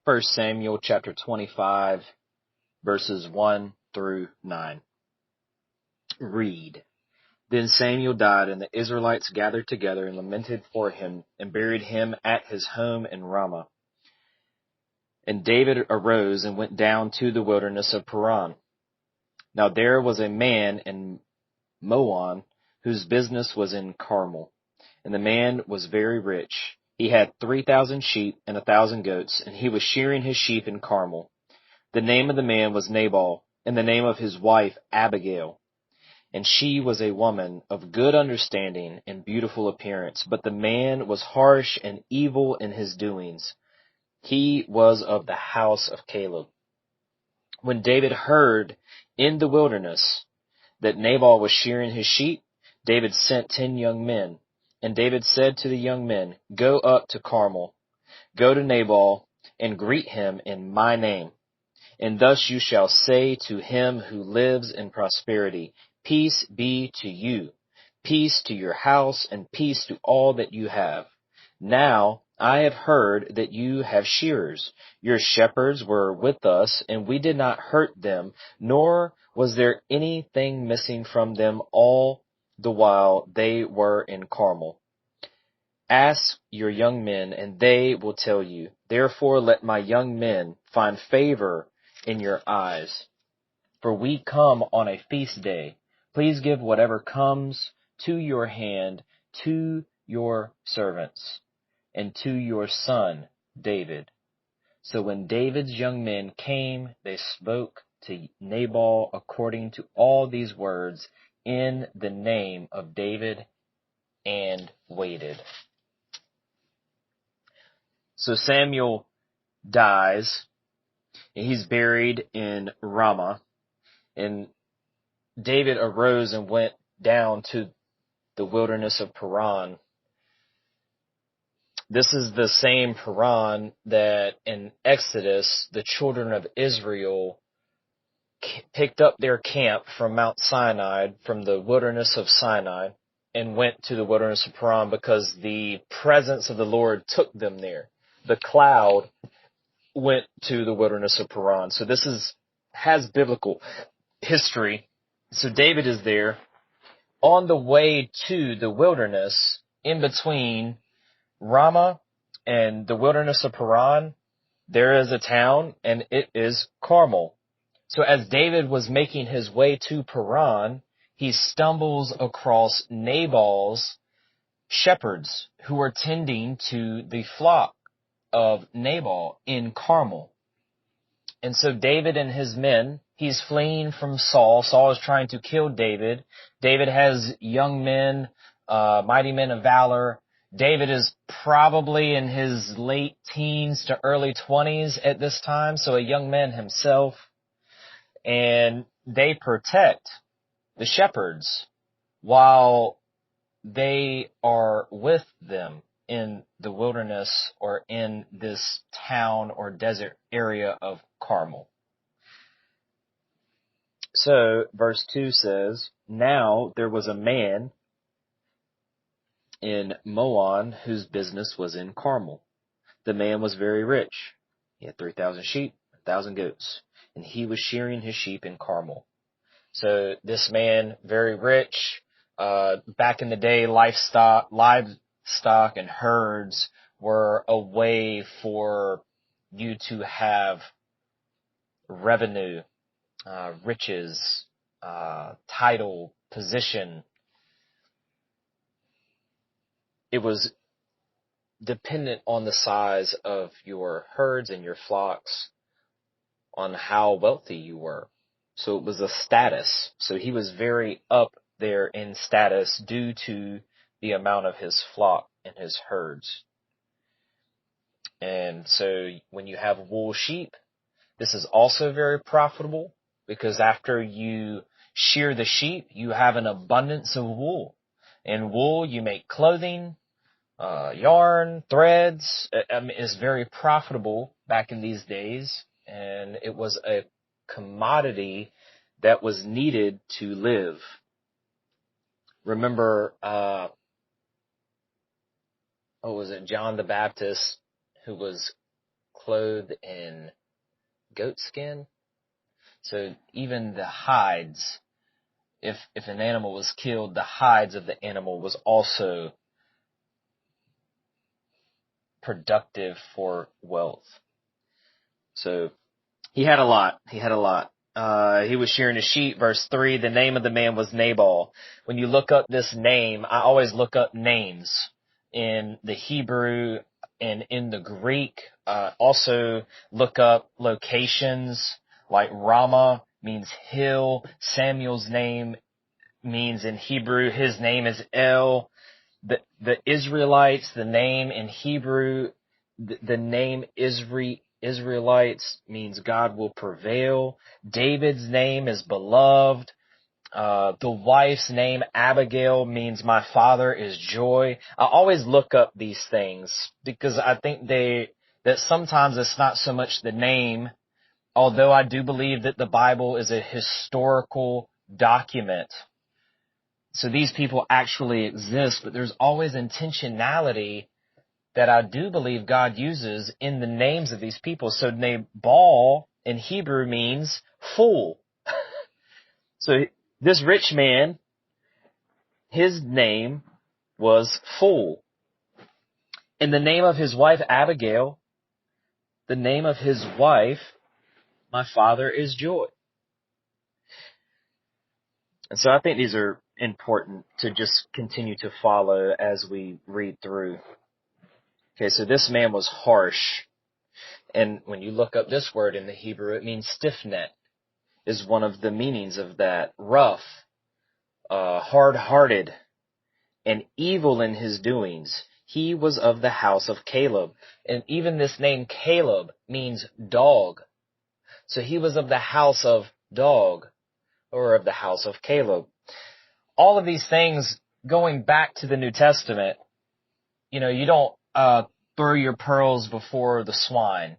First Samuel chapter 25, verses 1 through 9. Read. Then Samuel died, and the Israelites gathered together and lamented for him, and buried him at his home in Ramah. And David arose and went down to the wilderness of Paran. Now there was a man in Moan whose business was in Carmel, and the man was very rich. He had 3,000 sheep and 1,000 goats, and he was shearing his sheep in Carmel. The name of the man was Nabal, and the name of his wife Abigail. And she was a woman of good understanding and beautiful appearance, but the man was harsh and evil in his doings. He was of the house of Caleb. When David heard in the wilderness that Nabal was shearing his sheep, David sent 10 young men. And David said to the young men, "Go up to Carmel, go to Nabal, and greet him in my name. And thus you shall say to him who lives in prosperity, Peace be to you, peace to your house, and peace to all that you have. Now I have heard that you have shearers. Your shepherds were with us, and we did not hurt them, nor was there anything missing from them all the while they were in Carmel. Ask your young men, and they will tell you. Therefore let my young men find favor in your eyes. For we come on a feast day. Please give whatever comes to your hand to your servants and to your son David." So when David's young men came, they spoke to Nabal according to all these words in the name of David, and waited. So Samuel dies, and he's buried in Ramah, and David arose and went down to the wilderness of Paran. This is the same Paran that in Exodus, the children of Israel picked up their camp from Mount Sinai, from the wilderness of Sinai, and went to the wilderness of Paran because the presence of the Lord took them there. The cloud went to the wilderness of Paran. So this has biblical history. So David is there on the way to the wilderness. In between Ramah and the wilderness of Paran, there is a town, and it is Carmel. So as David was making his way to Paran, he stumbles across Nabal's shepherds who are tending to the flock of Nabal in Carmel. And so David and his men, he's fleeing from Saul. Saul is trying to kill David. David has young men, mighty men of valor. David is probably in his late teens to early 20s at this time, so a young man himself. And they protect the shepherds while they are with them in the wilderness or in this town or desert area of Carmel. So verse 2 says, "Now there was a man in Moan whose business was in Carmel. The man was very rich. He had 3,000 sheep, 1,000 goats, and he was shearing his sheep in Carmel." So this man, very rich, back in the day, livestock and herds were a way for you to have revenue, riches, title, position. It was dependent on the size of your herds and your flocks, on how wealthy you were. So it was a status. So he was very up there in status due to the amount of his flock and his herds. And so when you have wool sheep, this is also very profitable, because after you shear the sheep, you have an abundance of wool. And wool, you make clothing, yarn, threads. It's very profitable back in these days. And it was a commodity that was needed to live. Remember, John the Baptist, who was clothed in goat skin. So even the hides, if an animal was killed, the hides of the animal was also productive for wealth. So he had a lot. He had a lot. He was shearing his sheep. Verse 3, the name of the man was Nabal. When you look up this name, I always look up names in the Hebrew and in the Greek. Also look up locations, like Ramah means hill. Samuel's name means in Hebrew, his name is El. The Israelites, the name in Hebrew, the name Israelites means God will prevail. David's name is beloved. The wife's name, Abigail, means my father is joy. I always look up these things because I think that sometimes it's not so much the name, although I do believe that the Bible is a historical document. So these people actually exist, but there's always intentionality that I do believe God uses in the names of these people. So Nabal in Hebrew means fool. So this rich man, his name was fool. And the name of his wife, Abigail, the name of his wife, my father is joy. And so I think these are important to just continue to follow as we read through. Okay, so this man was harsh. And when you look up this word in the Hebrew, it means stiff-necked, is one of the meanings of that. Rough, hard-hearted, and evil in his doings. He was of the house of Caleb. And even this name Caleb means dog. So he was of the house of dog, or of the house of Caleb. All of these things, going back to the New Testament, you don't throw your pearls before the swine,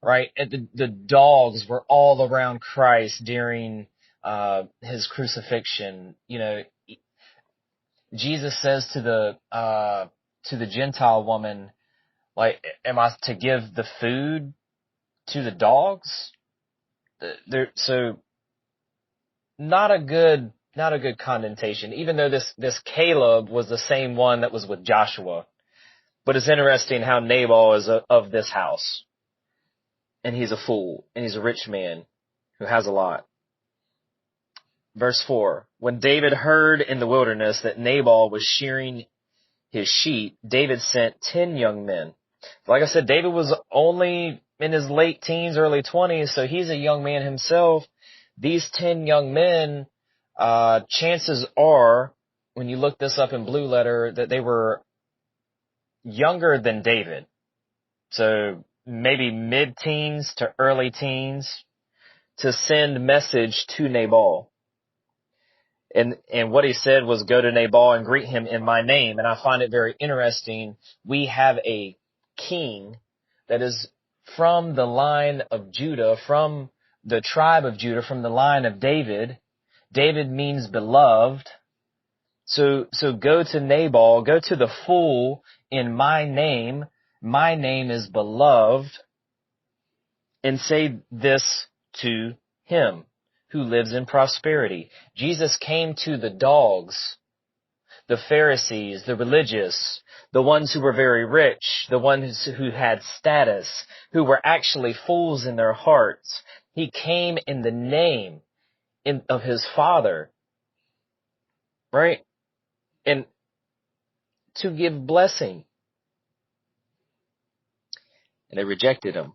right? The dogs were all around Christ during his crucifixion. Jesus says to the Gentile woman, like, am I to give the food to the dogs? So not a good connotation, even though this Caleb was the same one that was with Joshua. But it's interesting how Nabal is of this house. And he's a fool. And he's a rich man who has a lot. Verse 4. When David heard in the wilderness that Nabal was shearing his sheep, David sent 10 young men. Like I said, David was only in his late teens, early 20s, so he's a young man himself. These 10 young men, chances are, when you look this up in Blue Letter, that they were younger than David. So maybe mid-teens to early teens, to send message to Nabal. And what he said was, go to Nabal and greet him in my name. And I find it very interesting. We have a king that is from the line of Judah, from the tribe of Judah, from the line of David. David means beloved. So go to Nabal, go to the fool in my name. My name is beloved. And say this to him who lives in prosperity. Jesus came to the dogs, the Pharisees, the religious, the ones who were very rich, the ones who had status, who were actually fools in their hearts. He came in the name of his Father, right? And to give blessing. And they rejected him.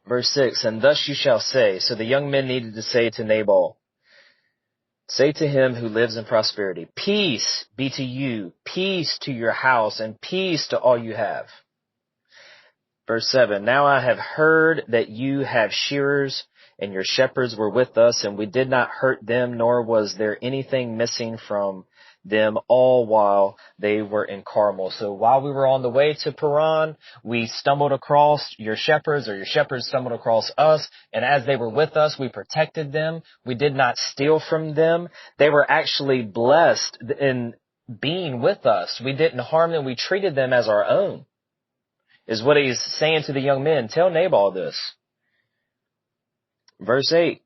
Verse 6, and thus you shall say, so the young men needed to say to Nabal, say to him who lives in prosperity, peace be to you, peace to your house, and peace to all you have. Verse 7, now I have heard that you have shearers, and your shepherds were with us, and we did not hurt them, nor was there anything missing from them all while they were in Carmel. So while we were on the way to Paran, we stumbled across your shepherds, or your shepherds stumbled across us. And as they were with us, we protected them. We did not steal from them. They were actually blessed in being with us. We didn't harm them. We treated them as our own. is what he's saying to the young men. Tell Nabal this. Verse 8.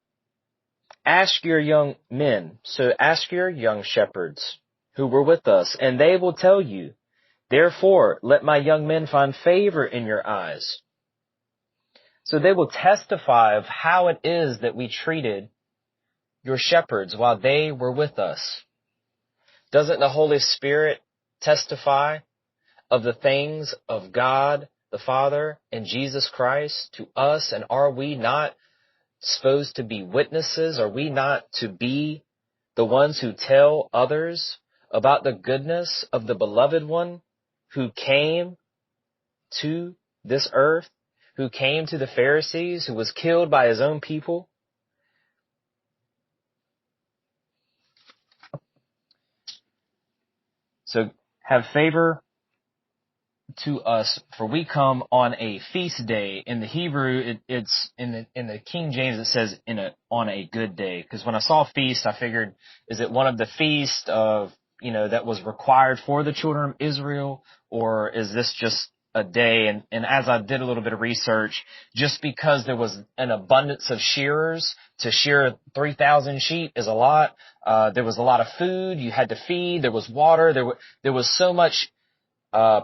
Ask your young men, so ask your young shepherds who were with us, and they will tell you. Therefore, let my young men find favor in your eyes. So they will testify of how it is that we treated your shepherds while they were with us. Doesn't the Holy Spirit testify of the things of God the Father and Jesus Christ to us? And are we not supposed to be witnesses? Are we not to be the ones who tell others about the goodness of the beloved one who came to this earth, who came to the Pharisees, who was killed by his own people? So have favor to us, for we come on a feast day. In the Hebrew, it's in the King James, it says on a good day. Because when I saw feast, I figured, is it one of the feasts of, that was required for the children of Israel, or is this just a day? And as I did a little bit of research, just because there was an abundance of shearers to shear 3,000 sheep is a lot. There was a lot of food you had to feed. There was water. There was so much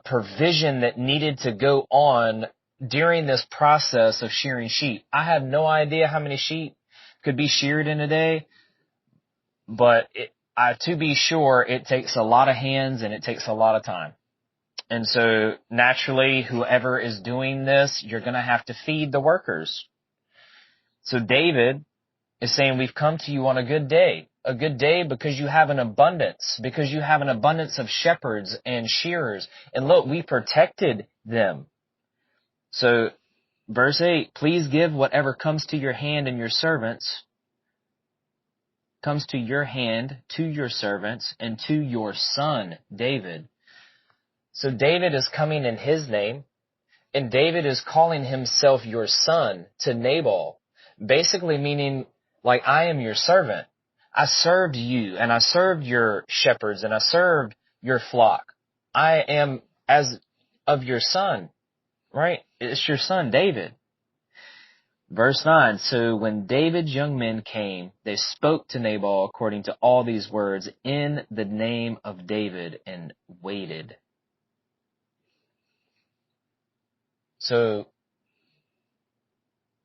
provision that needed to go on during this process of shearing sheep. I have no idea how many sheep could be sheared in a day, but to be sure, it takes a lot of hands and it takes a lot of time. And so naturally, whoever is doing this, you're going to have to feed the workers. So David is saying, we've come to you on a good day because you have an abundance, of shepherds and shearers. And look, we protected them. So verse 8, please give whatever comes to your hand and your servants, comes to your hand, to your servants, and to your son, David. So David is coming in his name, and David is calling himself your son to Nabal, basically meaning, like, I am your servant. I served you, and I served your shepherds, and I served your flock. I am as of your son, right? It's your son, David. Verse 9, so when David's young men came, they spoke to Nabal according to all these words in the name of David and waited. So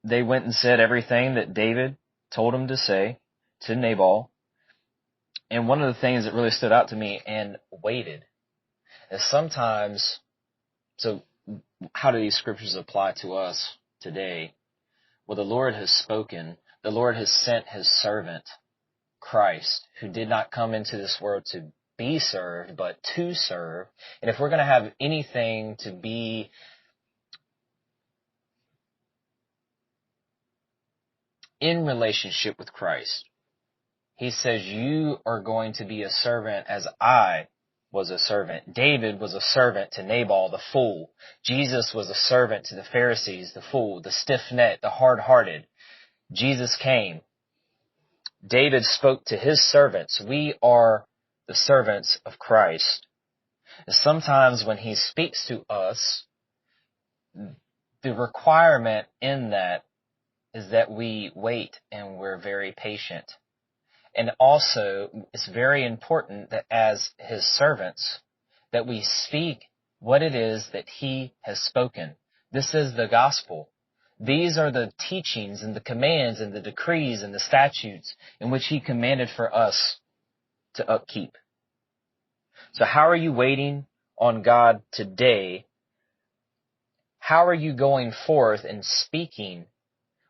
they went and said everything that David told them to say to Nabal. And one of the things that really stood out to me, and waited, is sometimes, so how do these scriptures apply to us today? Well, the Lord has spoken. The Lord has sent his servant, Christ, who did not come into this world to be served, but to serve. And if we're going to have anything to be in relationship with Christ, he says, you are going to be a servant as I was a servant. David was a servant to Nabal, the fool. Jesus was a servant to the Pharisees, the fool, the stiff-necked, the hard-hearted. Jesus came. David spoke to his servants. We are the servants of Christ. And sometimes when he speaks to us, the requirement in that is that we wait and we're very patient. And also, it's very important that as his servants, that we speak what it is that he has spoken. This is the gospel. These are the teachings and the commands and the decrees and the statutes in which he commanded for us to upkeep. So how are you waiting on God today? How are you going forth and speaking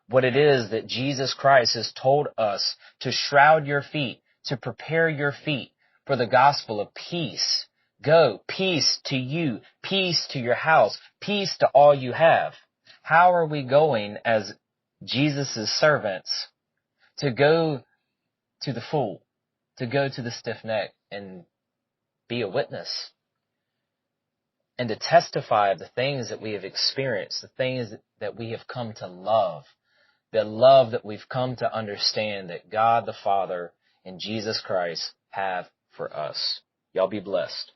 what it is that Jesus Christ has told us to shroud your feet, to prepare your feet for the gospel of peace? Go, peace to you, peace to your house, peace to all you have. How are we going as Jesus' servants to go to the fool, to go to the stiff-necked and be a witness and to testify of the things that we have experienced, the things that we have come to love, the love that we've come to understand that God the Father and Jesus Christ have for us? Y'all be blessed.